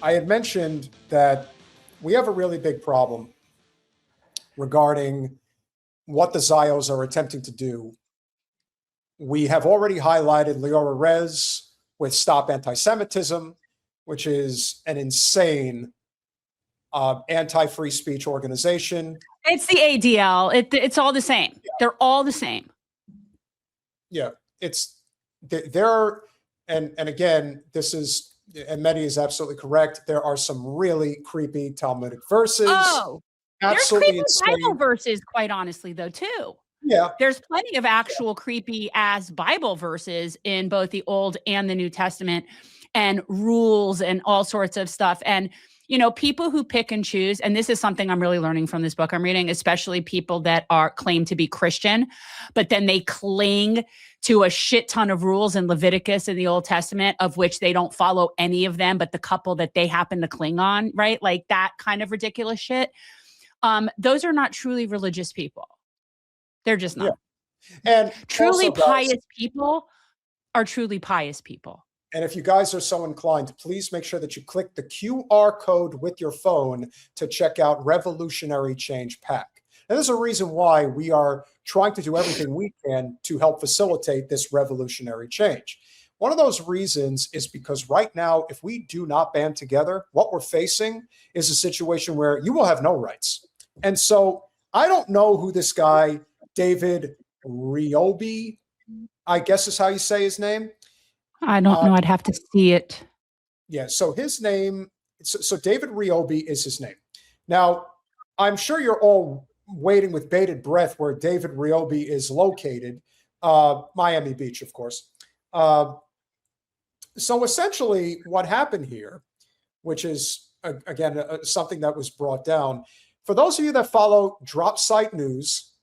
I had mentioned that we have a really big problem regarding what the Zios are attempting to do. We have already highlighted Leora Rez with Stop Anti-Semitism, which is an insane anti-free speech organization. It's the ADL. It's all the same. Yeah. They're all the same. Yeah, they're and again, this is, and Mehdi is absolutely correct. There are some really creepy Talmudic verses. Oh, absolutely there's creepy Bible verses, quite honestly, though, too. Yeah. There's plenty of actual creepy ass Bible verses in both the Old and the New Testament, and rules and all sorts of stuff. And, you know, people who pick and choose, and this is something I'm really learning from this book I'm reading, especially people that claim to be Christian, but then they cling to a shit ton of rules in Leviticus in the Old Testament, of which they don't follow any of them, but the couple that they happen to cling on, right? Like that kind of ridiculous shit. Those are not truly religious people. They're just not. Yeah. And truly pious people are truly pious people. And if you guys are so inclined, please make sure that you click the QR code with your phone to check out Revolutionary Change Pack. And there's a reason why we are trying to do everything we can to help facilitate this revolutionary change. One of those reasons is because right now, if we do not band together, what we're facing is a situation where you will have no rights. And so I don't know who this guy, David Riobi, I guess is how you say his name. I don't know. I'd have to see it. Yeah. So his name, so David Riobi is his name. Now, I'm sure you're all waiting with bated breath where David Riobi is located. Miami Beach, of course. So essentially what happened here, which is, again, something that was brought down, for those of you that follow Drop Site News,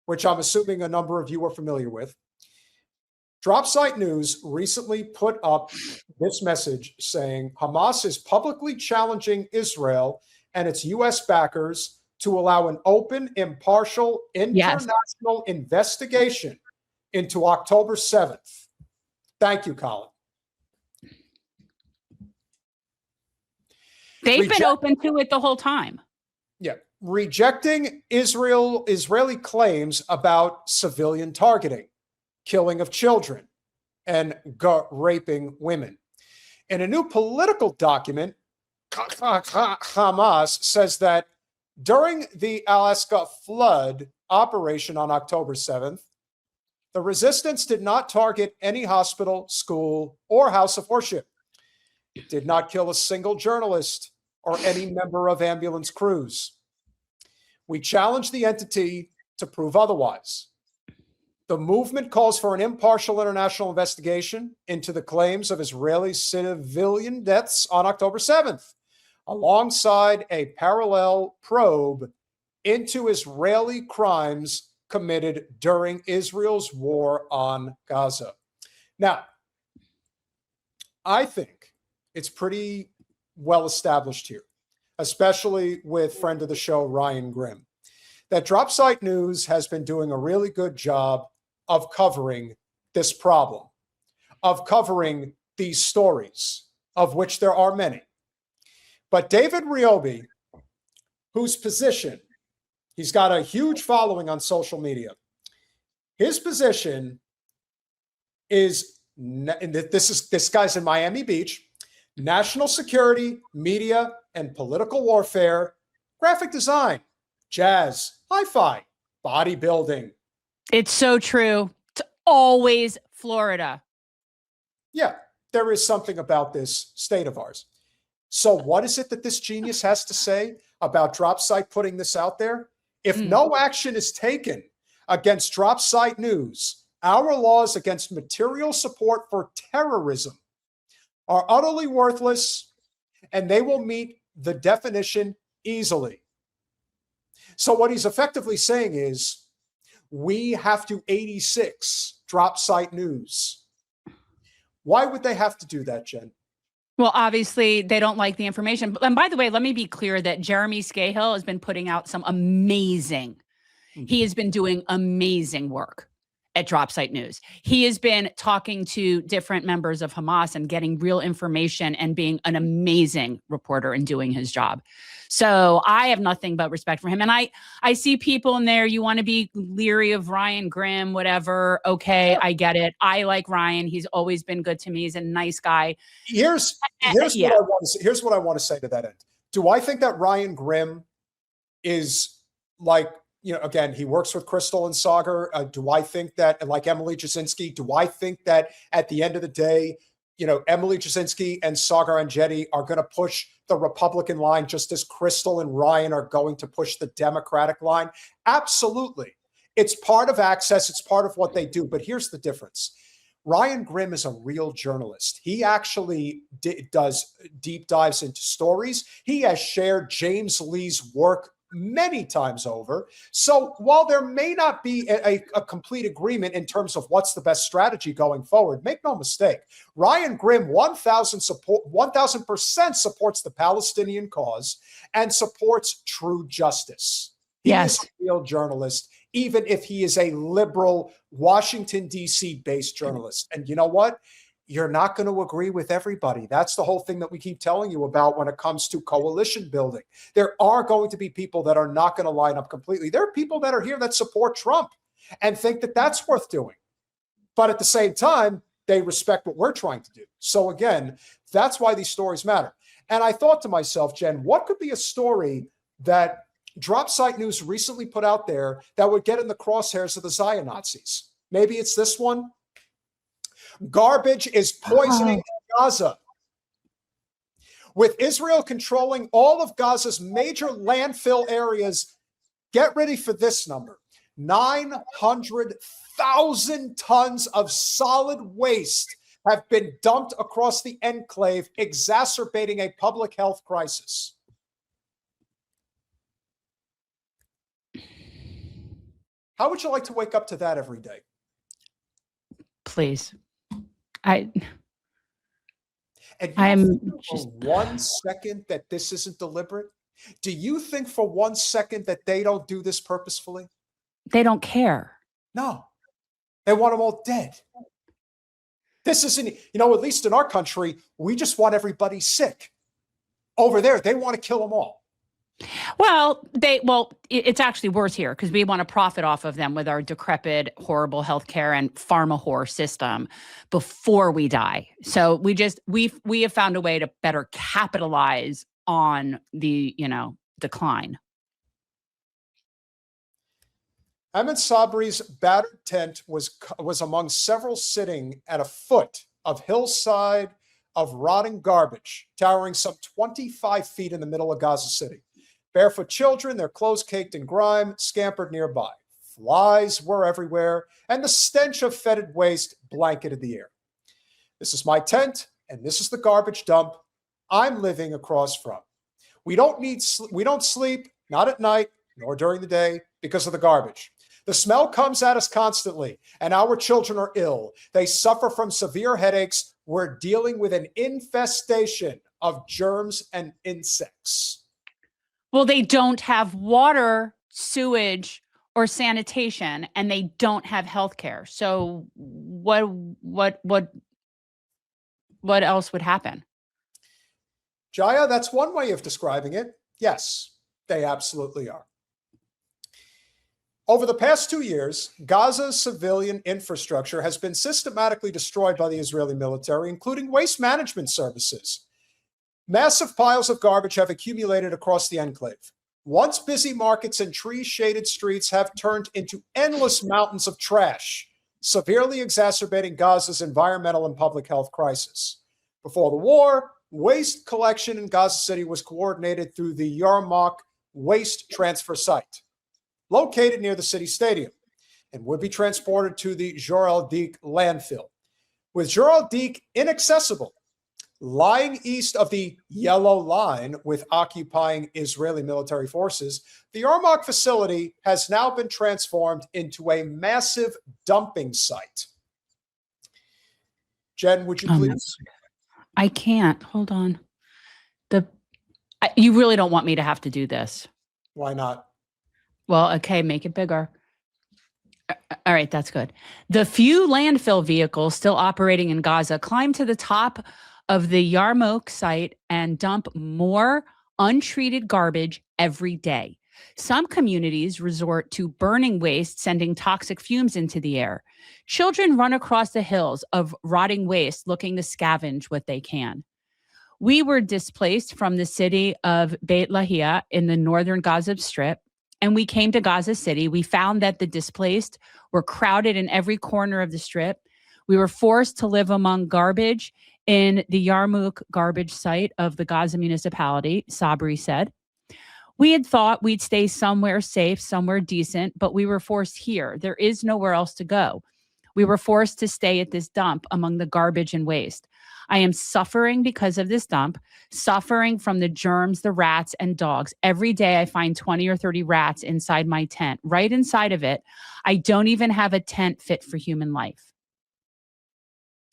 which I'm assuming a number of you are familiar with, Drop Site News recently put up this message saying Hamas is publicly challenging Israel and its U.S. backers to allow an open, impartial, international investigation into October 7th. Thank you, Colin. They've been open to it the whole time. Yeah. Rejecting Israeli claims about civilian targeting, killing of children, and raping women. In a new political document, Hamas says that during the Alaska flood operation on October 7th, the resistance did not target any hospital, school, or house of worship. It did not kill a single journalist or any member of ambulance crews. We challenge the entity to prove otherwise. The movement calls for an impartial international investigation into the claims of Israeli civilian deaths on October 7th, alongside a parallel probe into Israeli crimes committed during Israel's war on Gaza. Now, I think it's pretty well established here, especially with friend of the show, Ryan Grimm, that Drop Site News has been doing a really good job of covering this problem, of covering these stories, of which there are many. But David Riobi, whose position, he's got a huge following on social media. His position is, and this guy's in Miami Beach, national security, media, and political warfare, graphic design, jazz, hi-fi, bodybuilding. It's so true. It's always Florida. Yeah, there is something about this state of ours. So what is it that this genius has to say about Drop Site putting this out there? If no action is taken against Drop Site News, our laws against material support for terrorism are utterly worthless, and they will meet the definition easily. So what he's effectively saying is, we have to 86 Drop Site News. Why would they have to do that, Jen? Well, obviously, they don't like the information. And by the way, let me be clear that Jeremy Scahill has been putting out some amazing, he has been doing amazing work. at Drop Site News. He has been talking to different members of Hamas and getting real information and being an amazing reporter and doing his job. So I have nothing but respect for him. And I see people in there, you want to be leery of Ryan Grimm, whatever. Okay, I get it. I like Ryan. He's always been good to me. He's a nice guy. Here's Yeah. what I want to say. Here's what I want to say to that end. Do I think that Ryan Grimm is like, again, he works with Crystal and Sagar. Do I think that, like Emily Jasinski, do I think that at the end of the day, Emily Jasinski and Sagar and Jenny are going to push the Republican line just as Crystal and Ryan are going to push the Democratic line? Absolutely. It's part of access. It's part of what they do. But here's the difference. Ryan Grimm is a real journalist. He actually does deep dives into stories. He has shared James Lee's work many times over. So while there may not be a complete agreement in terms of what's the best strategy going forward, make no mistake, Ryan Grimm 1,000% supports the Palestinian cause and supports true justice. He is a real journalist, even if he is a liberal Washington, D.C. based journalist. And you know what? You're not going to agree with everybody. That's the whole thing that we keep telling you about when it comes to coalition building. There are going to be people that are not going to line up completely. There are people that are here that support Trump and think that that's worth doing. But at the same time, they respect what we're trying to do. So again, that's why these stories matter. And I thought to myself, Jen, what could be a story that Drop Site News recently put out there that would get in the crosshairs of the Zion-Nazis? Maybe it's this one. Garbage is poisoning Gaza. With Israel controlling all of Gaza's major landfill areas, get ready for this number. 900,000 tons of solid waste have been dumped across the enclave, exacerbating a public health crisis. How would you like to wake up to that every day? Please. And I'm for 1 second that this isn't deliberate? Do you think for 1 second that they don't do this purposefully? They don't care. No. They want them all dead. This isn't, at least in our country, we just want everybody sick. Over there, they want to kill them all. Well, it's actually worse here because we want to profit off of them with our decrepit, horrible healthcare and pharma whore system before we die. So we have found a way to better capitalize on the, decline. Ahmed Sabri's battered tent was among several sitting at a foot of hillside of rotting garbage, towering some 25 feet in the middle of Gaza City. Barefoot children, their clothes caked in grime, scampered nearby. Flies were everywhere, and the stench of fetid waste blanketed the air. This is my tent, and this is the garbage dump I'm living across from. We don't sleep, not at night, nor during the day, because of the garbage. The smell comes at us constantly, and our children are ill. They suffer from severe headaches. We're dealing with an infestation of germs and insects. Well, they don't have water, sewage, or sanitation, and they don't have health care. So what else would happen? Jaya, that's one way of describing it. Yes, they absolutely are. Over the past 2 years, Gaza's civilian infrastructure has been systematically destroyed by the Israeli military, including waste management services. Massive piles of garbage have accumulated across the enclave. Once busy markets and tree-shaded streets have turned into endless mountains of trash, severely exacerbating Gaza's environmental and public health crisis. Before the war, waste collection in Gaza City was coordinated through the Yarmouk Waste Transfer Site, located near the city stadium, and would be transported to the Jor al-Dik landfill. With Jor al-Dik inaccessible, lying east of the Yellow Line with occupying Israeli military forces, the Yarmouk facility has now been transformed into a massive dumping site. Jen, would you please? I can't. Hold on. You really don't want me to have to do this. Why not? Well, okay, make it bigger. All right, that's good. The few landfill vehicles still operating in Gaza climb to the top of the Yarmouk site and dump more untreated garbage every day. Some communities resort to burning waste, sending toxic fumes into the air. Children run across the hills of rotting waste looking to scavenge what they can. We were displaced from the city of Beit Lahia in the northern Gaza Strip, and we came to Gaza City. We found that the displaced were crowded in every corner of the strip. We were forced to live among garbage in the Yarmouk garbage site of the Gaza municipality, Sabri said. We had thought we'd stay somewhere safe, somewhere decent, but we were forced here. There is nowhere else to go. We were forced to stay at this dump among the garbage and waste. I am suffering because of this dump, suffering from the germs, the rats, and dogs. Every day I find 20 or 30 rats inside my tent. Right inside of it, I don't even have a tent fit for human life.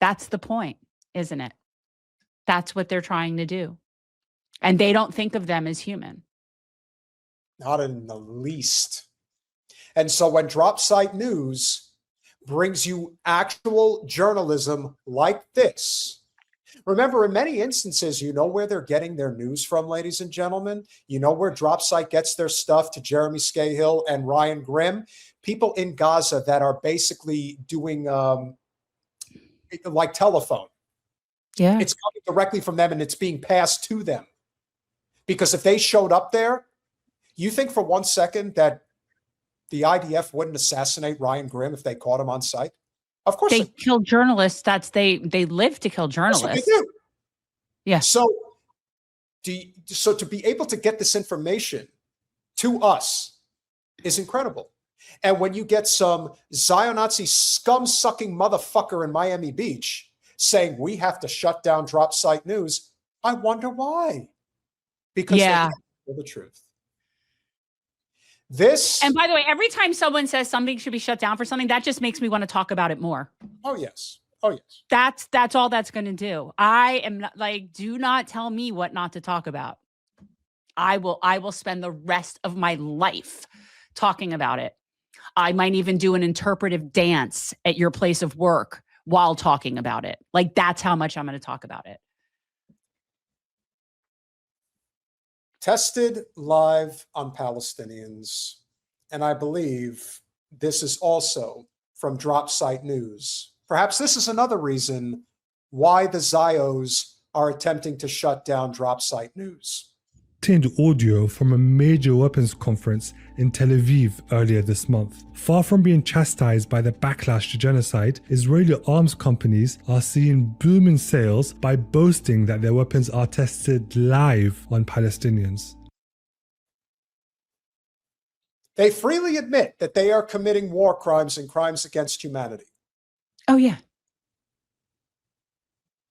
That's the point, isn't it? That's what they're trying to do. And they don't think of them as human. Not in the least. And so when Drop Site News brings you actual journalism like this, remember, in many instances, you know where they're getting their news from, ladies and gentlemen. You know where Drop Site gets their stuff to Jeremy Scahill and Ryan Grimm. People in Gaza that are basically doing like telephone. Yeah. It's coming directly from them and it's being passed to them. Because if they showed up there, you think for 1 second that the IDF wouldn't assassinate Ryan Grimm if they caught him on site? Of course they kill journalists. They live to kill journalists. That's what they do. Yeah. So to be able to get this information to us is incredible. And when you get some Zionazi scum-sucking motherfucker in Miami Beach saying we have to shut down Drop Site News, I wonder why. Because they can't tell the truth. And by the way, every time someone says something should be shut down for something, that just makes me want to talk about it more. Oh, yes. Oh, yes. That's all that's going to do. I am not like, do not tell me what not to talk about. I will spend the rest of my life talking about it. I might even do an interpretive dance at your place of work while talking about it. Like, that's how much I'm going to talk about it. Tested live on Palestinians. And I believe this is also from Drop Site News. Perhaps this is another reason why the Zios are attempting to shut down Drop Site News. Obtained audio from a major weapons conference in Tel Aviv earlier this month. Far from being chastised by the backlash to genocide, Israeli arms companies are seeing booming sales by boasting that their weapons are tested live on Palestinians. They freely admit that they are committing war crimes and crimes against humanity. Oh, yeah.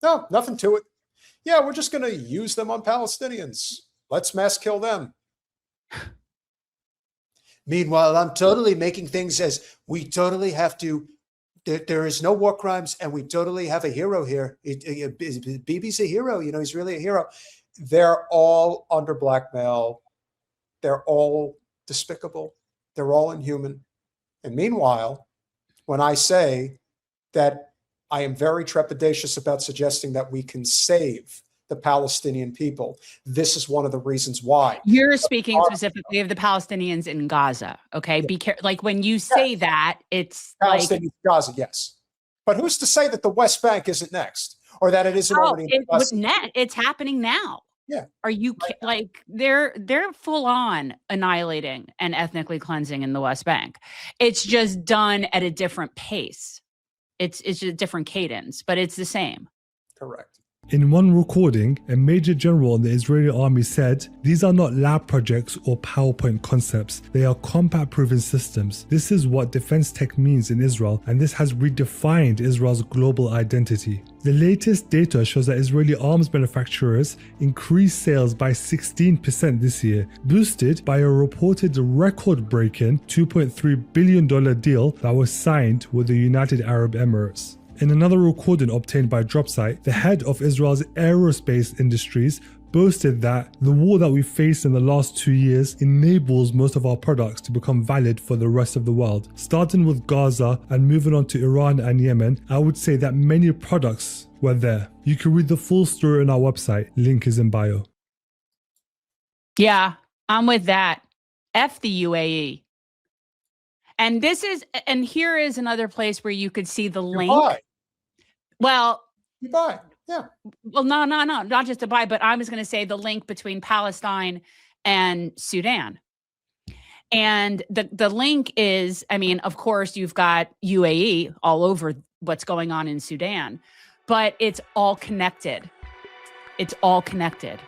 No, nothing to it. Yeah, we're just going to use them on Palestinians. Let's mass kill them. Meanwhile, I'm totally making things as we totally have to. There is no war crimes, and we totally have a hero here. Bibi's a hero. You know, he's really a hero. They're all under blackmail. They're all despicable. They're all inhuman. And meanwhile, when I say that I am very trepidatious about suggesting that we can save the Palestinian people, this is one of the reasons why. You're speaking specifically of the Palestinians in Gaza, okay? Yeah. Be careful. Like when you say that, it's Palestinians like Gaza, yes. But who's to say that the West Bank isn't next, or that it isn't already? It's happening now. Yeah. Are you like they're full on annihilating and ethnically cleansing in the West Bank? It's just done at a different pace. It's just a different cadence, but it's the same. Correct. In one recording, a major general in the Israeli army said, "These are not lab projects or PowerPoint concepts. They are combat-proven systems. This is what defense tech means in Israel, and this has redefined Israel's global identity." The latest data shows that Israeli arms manufacturers increased sales by 16% this year, boosted by a reported record-breaking $2.3 billion deal that was signed with the United Arab Emirates. In another recording obtained by DropSite, the head of Israel's aerospace industries boasted that the war that we faced in the last 2 years enables most of our products to become valid for the rest of the world. Starting with Gaza and moving on to Iran and Yemen, I would say that many products were there. You can read the full story on our website. Link is in bio. Yeah, I'm with that. F the UAE. And here is another place where you could see the link. Dubai. Well, Dubai. Yeah. well, no, not just Dubai, but I was going to say the link between Palestine and Sudan. And the link is, I mean, of course, you've got UAE all over what's going on in Sudan, but it's all connected. It's all connected.